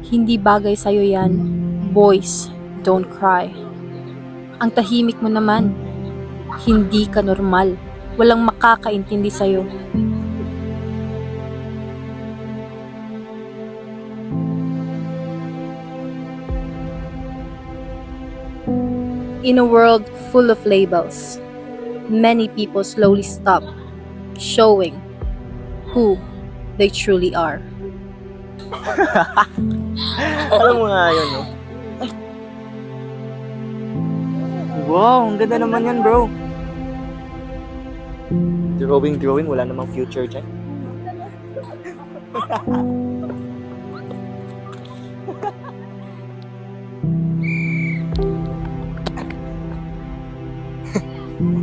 Hindi bagay sa'yo yan. Boys, don't cry. Ang tahimik mo naman. Hindi ka normal. Walang makakaintindi sa'yo. In a world full of labels, many people slowly stop showing who they truly are. Alam mo nga yun, no? Ay. Wow, ang ganda naman yan, bro. Drawing, wala namang future dyan.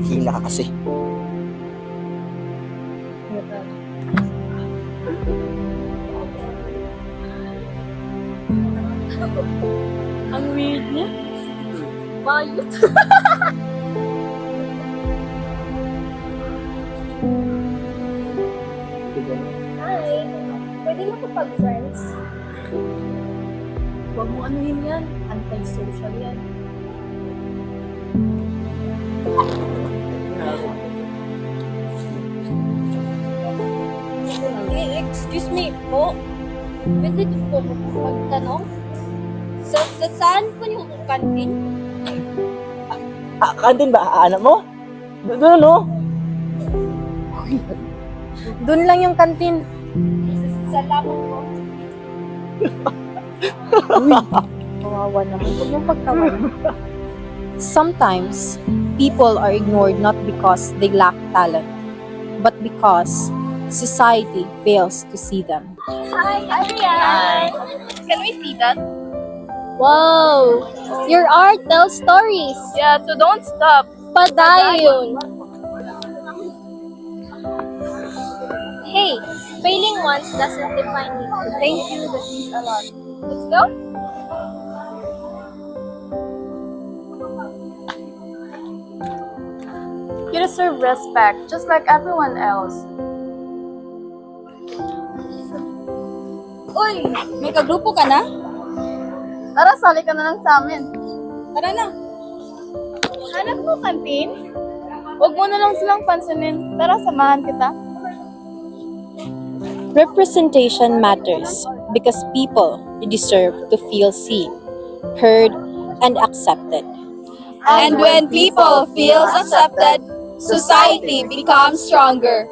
Hila ka kasi. Ang weird niya. Bayot. Hi! Pwede mo kapag-friends? Huwag mo anuhin yan. Anti-social yan. Excuse me po. Pwede po magtanong? Saan po yung kantin? Kantin ba? Anak mo? Doon, no? Doon lang yung kantin. Salamat po. Kawawa naman. Huwag mong pagtawanan. Sometimes, people are ignored not because they lack talent, but because society fails to see them. Hi, Ariane! Can we see that? Wow! Your art tells stories! Yeah, so don't stop. Padayon! Hey, failing once doesn't define you. Thank you, that means a lot. Let's go? You deserve respect, just like everyone else. Uy, may kagrupo ka na? Tara, sali ka na lang sa amin. Tara na. Hanap mo kantin? Huwag mo na lang silang pansinin. Tara, samahan kita. Representation matters because people deserve to feel seen, heard, and accepted. And when people feel accepted, society becomes stronger.